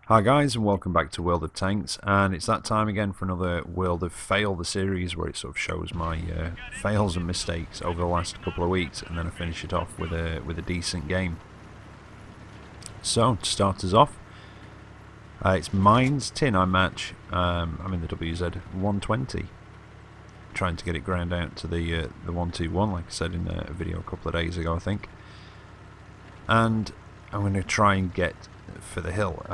Hi guys, and welcome back to World of Tanks, and it's that time again for another World of Fail, the series where it sort of shows my fails and mistakes over the last couple of weeks, and then I finish it off with a decent game. So, to start us off, it's Mines T9 match. I'm in the WZ 120, trying to get it ground out to the 121, like I said in a video a couple of days ago, I think. And I'm going to try and get for the hill.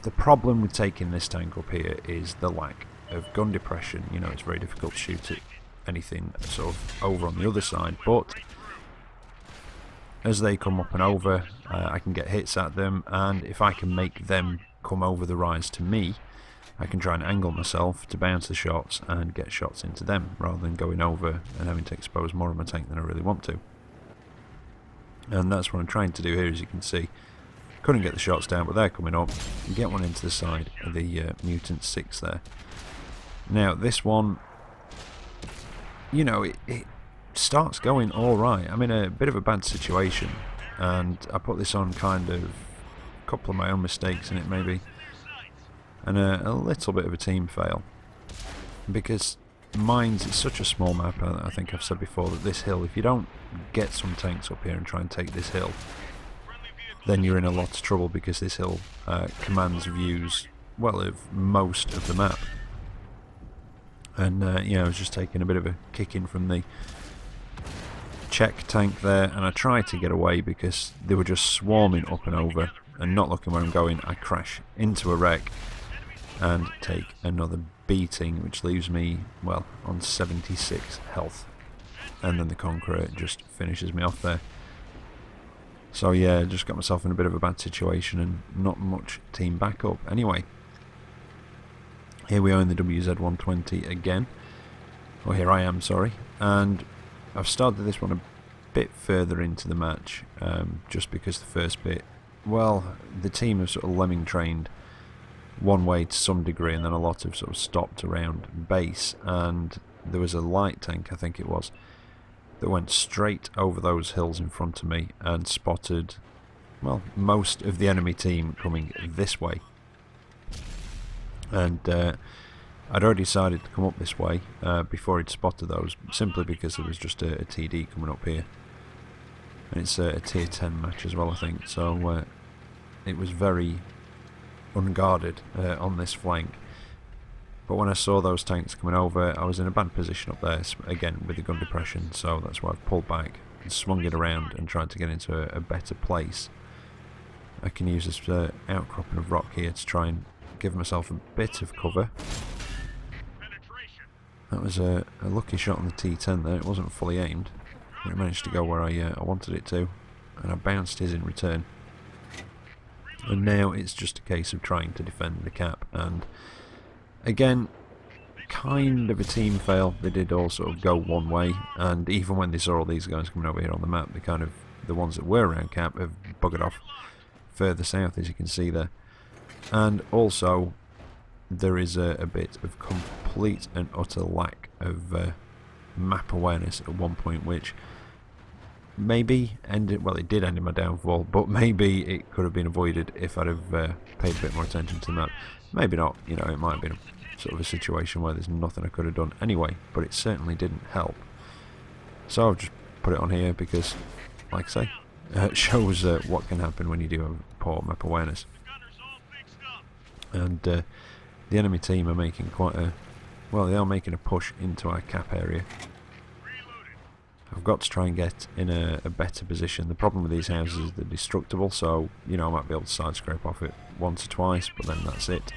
The problem with taking this tank up here is the lack of gun depression. You know, it's very difficult to shoot at anything sort of over on the other side, but as they come up and over, I can get hits at them, and if I can make them come over the rise to me, I can try and angle myself to bounce the shots and get shots into them, rather than going over and having to expose more of my tank than I really want to. And that's what I'm trying to do here, as you can see. Couldn't get the shots down, but they're coming up. Get one into the side of the Mutant 6 there. Now, this one, you know, it starts going alright. I'm in a bit of a bad situation, and I put this on kind of a couple of my own mistakes in it, maybe, and a little bit of a team fail. Because Mines is such a small map, I think I've said before, that this hill, if you don't get some tanks up here and try and take this hill, then you're in a lot of trouble, because this hill commands views, well, of most of the map. And yeah, I was just taking a bit of a kick in from the Czech tank there, and I tried to get away because they were just swarming up and over, and not looking where I'm going, I crash into a wreck and take another beating, which leaves me, well, on 76 health. And then the Conqueror just finishes me off there. So yeah, just got myself in a bit of a bad situation and not much team backup. Anyway, here we are in the WZ 120 again. Or here I am, sorry. And I've started this one a bit further into the match, just because the first bit, well, the team have sort of lemming trained one way to some degree, and then a lot have sort of stopped around base, and there was a light tank, I think it was, that went straight over those hills in front of me and spotted, well, most of the enemy team coming this way. And I'd already decided to come up this way before he'd spotted those, simply because there was just a TD coming up here. And it's a tier 10 match as well, I think, so it was very unguarded on this flank. But when I saw those tanks coming over, I was in a bad position up there, again with the gun depression, so that's why I've pulled back and swung it around and tried to get into a better place. I can use this outcropping of rock here to try and give myself a bit of cover. That was a lucky shot on the T10 there. It wasn't fully aimed, but it managed to go where I wanted it to, and I bounced his in return. And now it's just a case of trying to defend the cap, and again, kind of a team fail. They did all sort of go one way, and even when they saw all these guys coming over here on the map, the ones that were around cap have buggered off further south, as you can see there. And also, there is a bit of complete and utter lack of map awareness at one point, which maybe ended, well, it did end in my downfall, but maybe it could have been avoided if I'd have paid a bit more attention to the map. Maybe not, you know, it might have been sort of a situation where there's nothing I could have done anyway, but it certainly didn't help. So I've just put it on here because, like I say, it shows what can happen when you do have poor map awareness. And the enemy team are making quite a, well, they are making a push into our cap area. I've got to try and get in a better position. The problem with these houses is they're destructible, so, you know, I might be able to side scrape off it once or twice, but then that's it.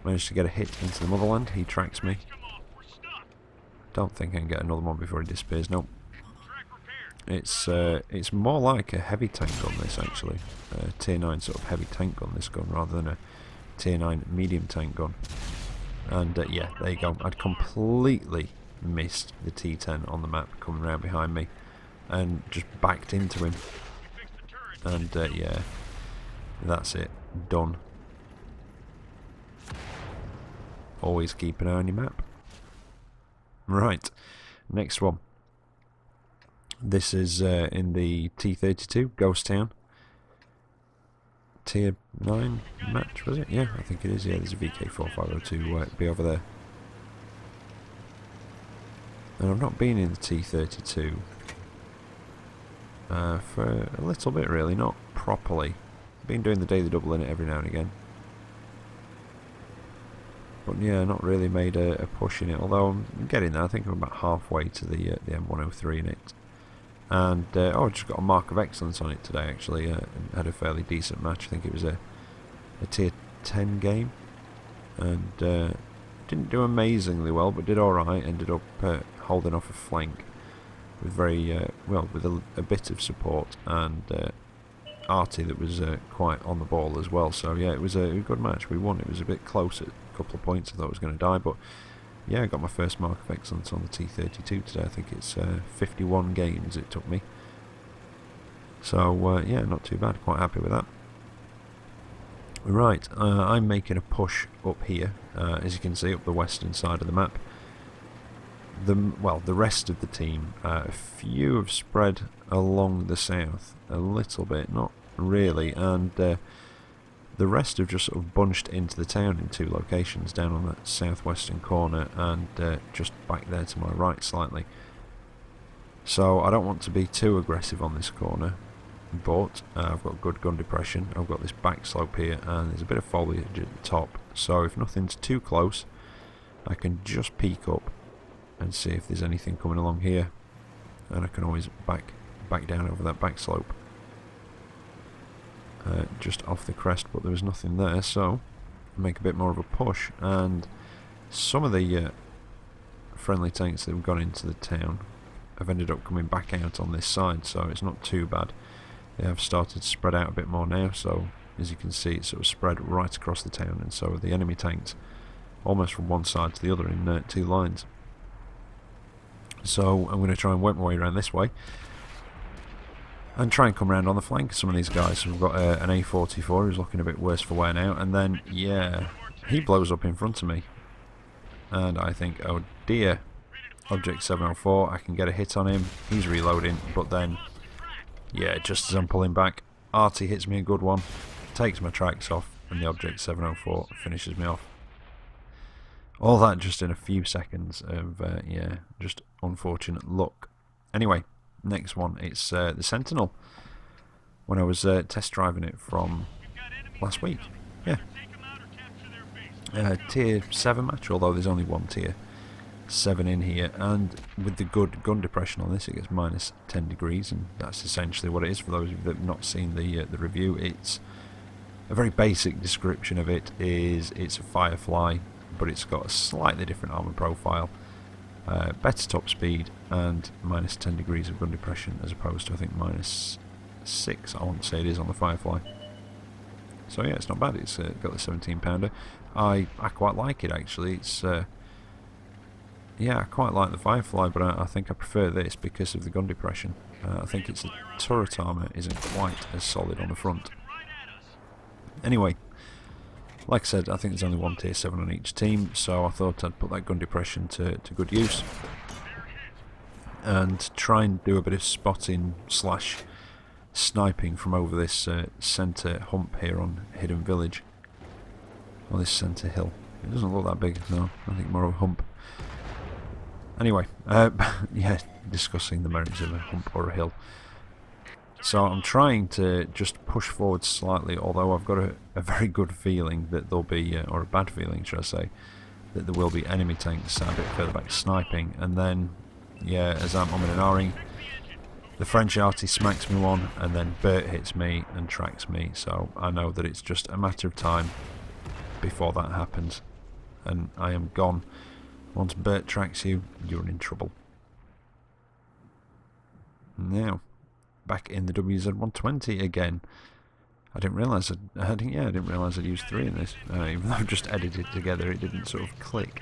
Managed to get a hit into the motherland. He tracks me. Don't think I can get another one before he disappears. Nope. It's more like a heavy tank gun, this, actually. Tier 9 sort of heavy tank gun, this gun, rather than a Tier 9 medium tank gun. And yeah, there you go. I'd completely missed the T10 on the map coming around behind me and just backed into him. And yeah, that's it. Done. Always keep an eye on your map. Right, next one. This is in the T32, Ghost Town. tier 9 match, was it? Yeah, I think it is. Yeah, there's a VK4502 be over there. And I've not been in the T32 for a little bit, really, not properly. I've been doing the daily double in it every now and again. But yeah, not really made a push in it, although I'm getting there. I think I'm about halfway to the M103 in it. And, I just got a mark of excellence on it today, actually. And had a fairly decent match. I think it was a tier 10 game. And didn't do amazingly well, but did alright. Ended up holding off a flank with with a bit of support. And Artie that was quite on the ball as well. So yeah, it was a good match. We won. It was a bit close at a couple of points. I thought I was going to die, but yeah, I got my first mark of excellence on the T32 today. I think it's 51 games it took me. So yeah, not too bad. Quite happy with that. Right, I'm making a push up here, as you can see, up the western side of the map. The rest of the team, a few have spread along the south a little bit, not really, and the rest have just sort of bunched into the town in two locations, down on that southwestern corner and just back there to my right slightly. So I don't want to be too aggressive on this corner, but I've got good gun depression. I've got this back slope here and there's a bit of foliage at the top, so if nothing's too close I can just peek up and see if there's anything coming along here, and I can always back down over that back slope just off the crest, but there was nothing there, so make a bit more of a push. And some of the friendly tanks that have gone into the town have ended up coming back out on this side, so it's not too bad. They have started to spread out a bit more now, so as you can see it's sort of spread right across the town, and so the enemy tanks almost from one side to the other in two lines. So I'm going to try and work my way around this way and try and come around on the flank of some of these guys. So we've got an A44 who's looking a bit worse for wear now, and then yeah, he blows up in front of me and I think, oh dear, Object 704, I can get a hit on him, he's reloading, but then yeah, just as I'm pulling back, Artie hits me a good one, takes my tracks off, and the Object 704 finishes me off. All that just in a few seconds of, yeah, just unfortunate luck. Anyway, next one, it's the Sentinel. When I was test driving it from last week. Yeah. Tier 7 match, although there's only one tier 7 in here, and with the good gun depression on this it gets minus 10 degrees, and that's essentially what it is. For those of you that have not seen the review, it's a very basic description of it is it's a Firefly, but it's got a slightly different armor profile, better top speed, and minus 10 degrees of gun depression as opposed to I think minus 6 I want to say it is on the Firefly. So yeah, it's not bad. It's got the 17 pounder. I quite like it actually. It's yeah, I quite like the Firefly, but I think I prefer this because of the gun depression. I think its turret armour isn't quite as solid on the front. Anyway, like I said, I think there's only one tier 7 on each team, so I thought I'd put that gun depression to good use and try and do a bit of spotting slash sniping from over this centre hump here on Hidden Village, or this centre hill. It doesn't look that big, no, I think more of a hump. Anyway, yeah, discussing the merits of a hump or a hill. So I'm trying to just push forward slightly, although I've got a very good feeling that there'll be, or a bad feeling should I say, that there will be enemy tanks a bit further back sniping, and then, yeah, as I'm umming and ahhing, the French arty smacks me one, and then Bert hits me and tracks me, so I know that it's just a matter of time before that happens, and I am gone. Once Bert tracks you, you're in trouble. Now, back in the WZ-120 again. I didn't realise I didn't realise I'd used 3 in this. Even though I've just edited together, it didn't sort of click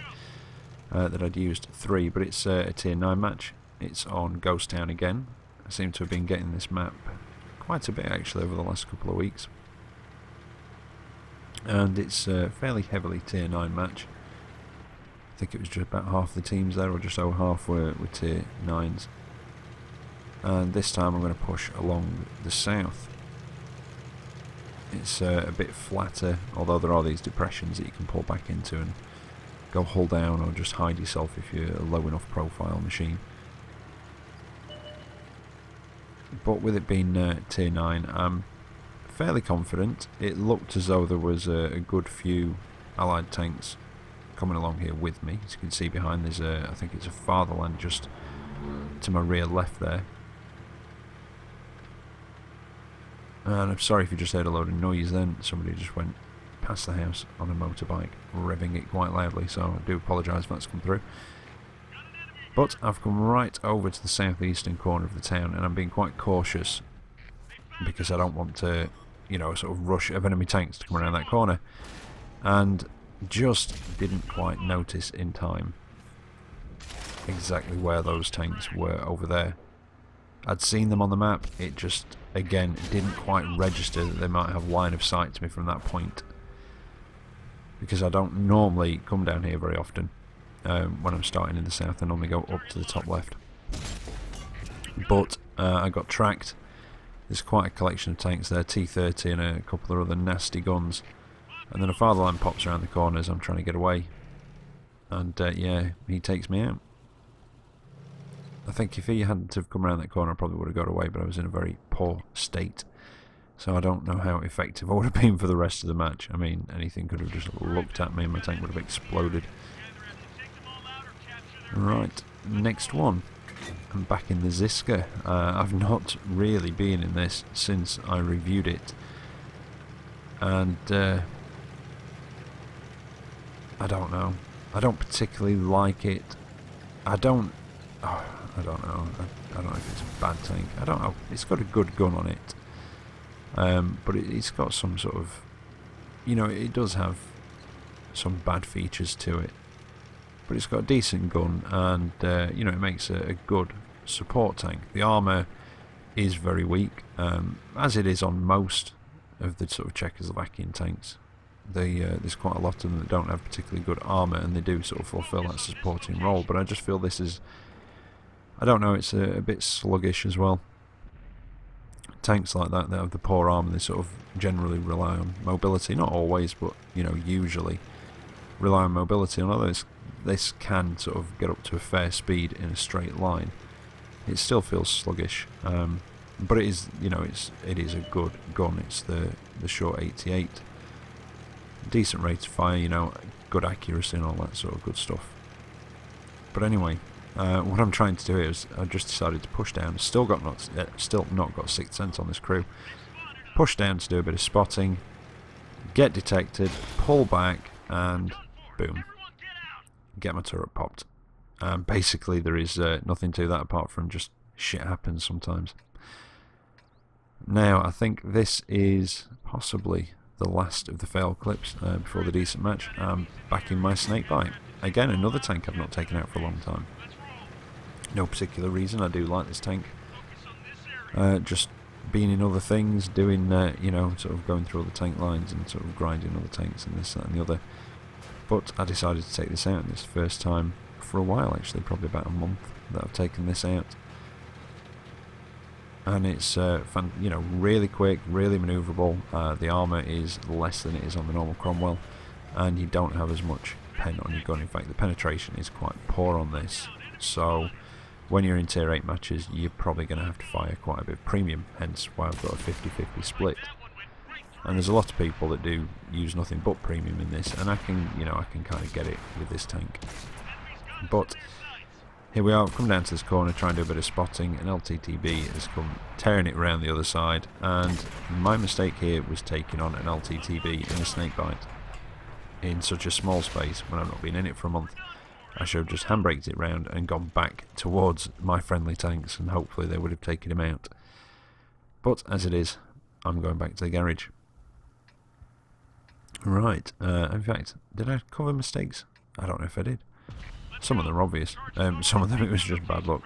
that I'd used 3. But it's a tier 9 match. It's on Ghost Town again. I seem to have been getting this map quite a bit actually over the last couple of weeks. And it's a fairly heavily tier 9 match. I think it was just about half the teams there, or just over half were tier 9s. And this time I'm going to push along the south. It's a bit flatter, although there are these depressions that you can pull back into and go hull down or just hide yourself if you're a low enough profile machine. But with it being tier 9, I'm fairly confident. It looked as though there was a good few allied tanks coming along here with me. As you can see behind, there's I think it's a Fatherland just to my rear left there. And I'm sorry if you just heard a load of noise then. Somebody just went past the house on a motorbike, revving it quite loudly, so I do apologise if that's come through. But I've come right over to the southeastern corner of the town, and I'm being quite cautious because I don't want to, you know, sort of rush of enemy tanks to come around that corner. And just didn't quite notice in time exactly where those tanks were over there. I'd seen them on the map, it just, again, didn't quite register that they might have line of sight to me from that point. Because I don't normally come down here very often. When I'm starting in the south, I normally go up to the top left. But I got tracked. There's quite a collection of tanks there, T-30 and a couple of other nasty guns. And then a Fatherland pops around the corner as I'm trying to get away. And yeah, he takes me out. I think if he hadn't have come around that corner I probably would have got away, but I was in a very poor state. So I don't know how effective I would have been for the rest of the match. I mean, anything could have just looked at me and my tank would have exploded. Right, next one. I'm back in the Ziska. I've not really been in this since I reviewed it. And I don't know. I don't particularly like it. I don't know. I don't know if it's a bad tank. I don't know. It's got a good gun on it. But it's got some sort of, you know, it does have some bad features to it. But it's got a decent gun, and you know, it makes a good support tank. The armour is very weak, as it is on most of the sort of Czechoslovakian tanks. There's quite a lot of them that don't have particularly good armour, and they do sort of fulfil that supporting role. But I just feel this is, I don't know, it's a bit sluggish as well. Tanks like that have the poor armour, they sort of generally rely on mobility. Not always, but you know, usually rely on mobility. Although this can sort of get up to a fair speed in a straight line, it still feels sluggish. But it is, you know, it is a good gun. It's the short 88, decent rate of fire, you know, good accuracy and all that sort of good stuff. But anyway, what I'm trying to do here is I just decided to push down. Still not got 6th sense on this crew. Push down to do a bit of spotting, get detected, pull back, and boom, get my turret popped. Basically, there is nothing to that apart from just shit happens sometimes. Now, I think this is possibly the last of the fail clips before the decent match. I'm back in my Snakebite. Again, another tank I've not taken out for a long time. No particular reason, I do like this tank. Just being in other things, doing, you know, sort of going through all the tank lines and sort of grinding other tanks and this, that and the other. But I decided to take this out, and it's the first time for a while actually, probably about a month that I've taken this out. And it's fun, you know, really quick, really manoeuvrable. The armour is less than it is on the normal Cromwell, and you don't have as much pen on your gun. In fact, the penetration is quite poor on this, so when you're in tier 8 matches you're probably going to have to fire quite a bit of premium, hence why I've got a 50-50 split. And there's a lot of people that do use nothing but premium in this, and I can, you know, I can kind of get it with this tank. But here we are, I've come down to this corner, trying to do a bit of spotting, and LTTB has come tearing it around the other side, and my mistake here was taking on an LTTB in a Snakebite in such a small space when I've not been in it for a month. I should have just handbraked it round and gone back towards my friendly tanks, and hopefully they would have taken him out. But as it is, I'm going back to the garage. Right, in fact, did I cover mistakes? I don't know if I did. Some of them are obvious, some of them it was just bad luck.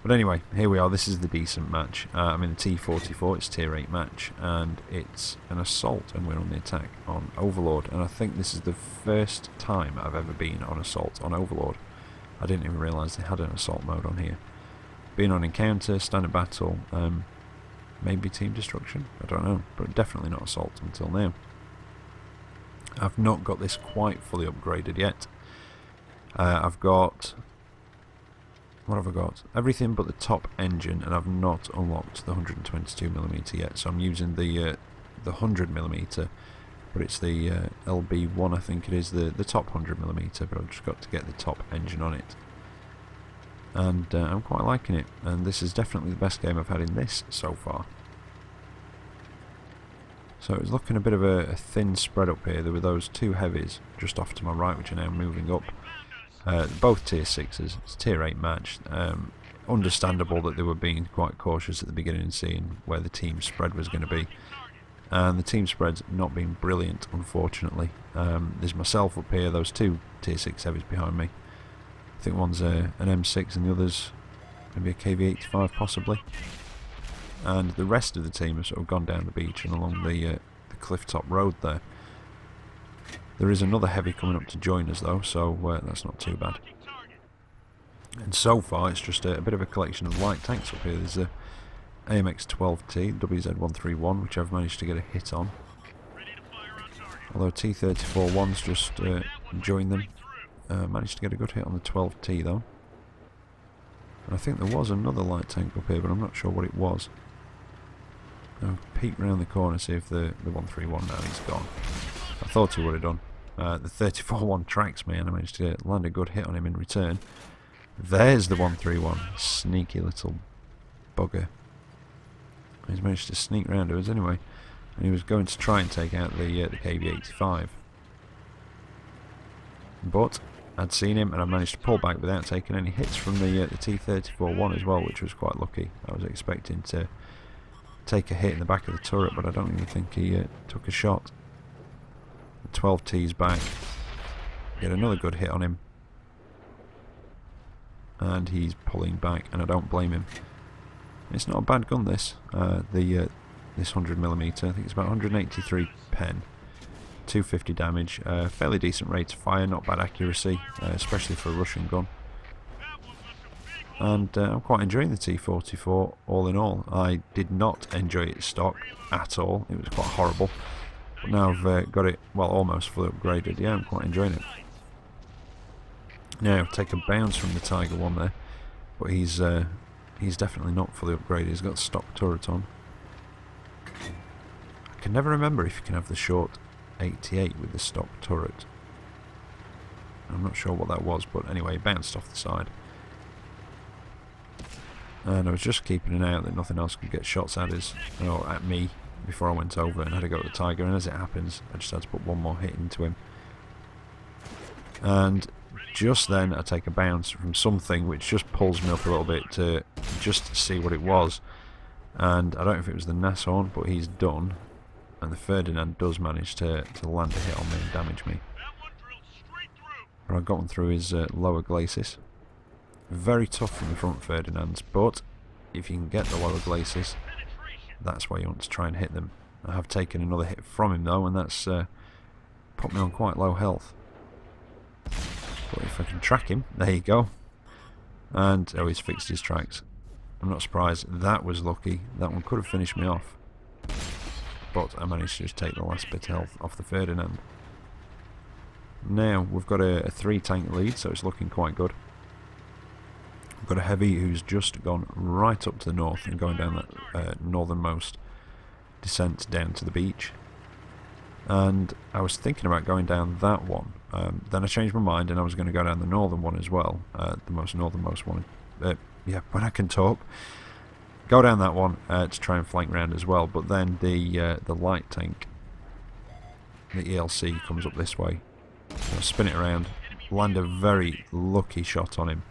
But anyway, here we are, this is the decent match. I'm in the T44, it's tier 8 match, and it's an assault, and we're on the attack on Overlord. And I think this is the first time I've ever been on assault on Overlord. I didn't even realise they had an assault mode on here. Being on encounter, standard battle, maybe team destruction, I don't know, but definitely not assault until now. I've not got this quite fully upgraded yet. I've got... what have I got? Everything but the top engine, and I've not unlocked the 122mm yet, so I'm using the 100mm, but it's the LB1 I think it is, the top 100mm, but I've just got to get the top engine on it. And I'm quite liking it, and this is definitely the best game I've had in this so far. So it was looking a bit of a thin spread up here. There were those two heavies just off to my right, which are now moving up. Both tier 6s, it's a tier 8 match. Understandable that they were being quite cautious at the beginning and seeing where the team spread was going to be. And the team spread's not been brilliant, unfortunately. There's myself up here, those two tier 6 heavies behind me. I think one's an M6 and the other's maybe a KV-85 possibly. And the rest of the team have sort of gone down the beach and along the cliff top road there. There is another heavy coming up to join us though, so that's not too bad. And so far it's just a bit of a collection of light tanks up here. There's a AMX-12T, WZ-131, which I've managed to get a hit on. Although T-34-1's just joined them. Managed to get a good hit on the 12T though. And I think there was another light tank up here, but I'm not sure what it was. I'll peek round the corner, see if the 131 now he's gone. I thought he would have done. The 34-1 tracks me and I managed to land a good hit on him in return. There's the 131, sneaky little bugger. He's managed to sneak round to us anyway, and he was going to try and take out the KV-85. But I'd seen him and I managed to pull back without taking any hits from the T-34-1 as well, which was quite lucky. I was expecting to take a hit in the back of the turret, but I don't even think he took a shot. The 12T's back. Get another good hit on him. And he's pulling back, and I don't blame him. It's not a bad gun, this. This 100mm, I think it's about 183 pen. 250 damage, fairly decent rate of fire, not bad accuracy, especially for a Russian gun. And I'm quite enjoying the T-44 all in all. I did not enjoy its stock at all, it was quite horrible. But now I've got it, well, almost fully upgraded. Yeah, I'm quite enjoying it. Now, take a bounce from the Tiger one there, but he's definitely not fully upgraded. He's got stock turret on. I can never remember if you can have the short 88 with the stock turret. I'm not sure what that was, but anyway, it bounced off the side. And I was just keeping an eye out that nothing else could get shots at us, or at me, before I went over and had to go to the Tiger, and as it happens, I just had to put one more hit into him. And just then I take a bounce from something which just pulls me up a little bit to just see what it was. And I don't know if it was the Nashorn, but he's done. And the Ferdinand does manage to land a hit on me and damage me. But I got one through his lower glacis. Very tough from the front Ferdinands, but if you can get the lower glacis, that's where you want to try and hit them. I have taken another hit from him though, and that's put me on quite low health. But if I can track him, there you go. And, oh, he's fixed his tracks. I'm not surprised. That was lucky. That one could have finished me off. But I managed to just take the last bit of health off the Ferdinand. Now, we've got a 3-tank lead, so it's looking quite good. We've got a heavy who's just gone right up to the north and going down that northernmost descent down to the beach. And I was thinking about going down that one. Then I changed my mind and I was going to go down the northern one as well. The most northernmost one. Yeah, when I can talk. Go down that one to try and flank round as well. But then the light tank, the ELC, comes up this way. So I spin it around, land a very lucky shot on him.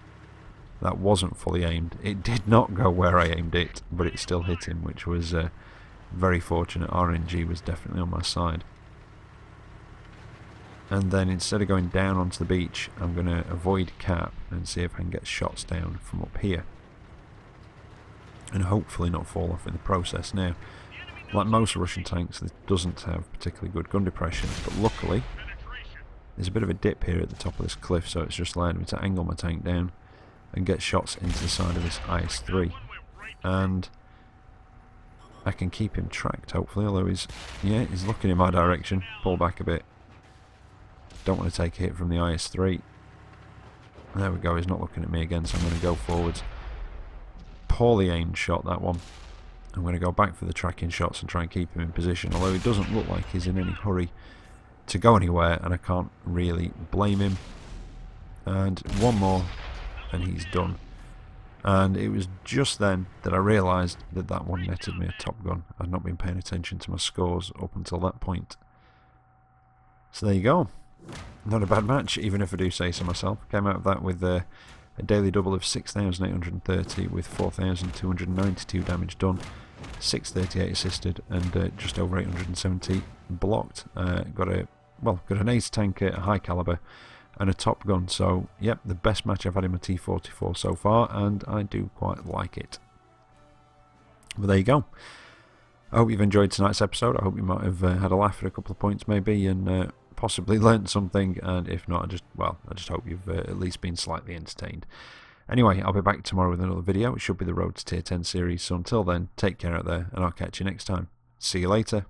That wasn't fully aimed. It did not go where I aimed it, but it still hit him, which was very fortunate. RNG was definitely on my side. And then instead of going down onto the beach, I'm going to avoid cap and see if I can get shots down from up here. And hopefully not fall off in the process. Now, like most Russian tanks, this doesn't have particularly good gun depression, but luckily there's a bit of a dip here at the top of this cliff, so it's just allowed me to angle my tank down and get shots into the side of this IS-3. And I can keep him tracked, hopefully, although he's looking in my direction. Pull back a bit. Don't want to take a hit from the IS-3. There we go, he's not looking at me again, so I'm going to go forwards. Poorly aimed shot, that one. I'm going to go back for the tracking shots and try and keep him in position, although he doesn't look like he's in any hurry to go anywhere, and I can't really blame him. And one more, and he's done. And it was just then that I realised that that one netted me a top gun. I'd not been paying attention to my scores up until that point. So there you go. Not a bad match, even if I do say so myself. Came out of that with a daily double of 6,830 with 4,292 damage done, 638 assisted, and just over 870 blocked. Got an ace tanker, a high caliber, and a top gun. So yep, the best match I've had in my T44 so far, and I do quite like it. But there you go. I hope you've enjoyed tonight's episode. I hope you might have had a laugh at a couple of points maybe, and possibly learnt something, and if not, I just hope you've at least been slightly entertained. Anyway, I'll be back tomorrow with another video. It should be the Road to Tier 10 series, so until then, take care out there, and I'll catch you next time. See you later.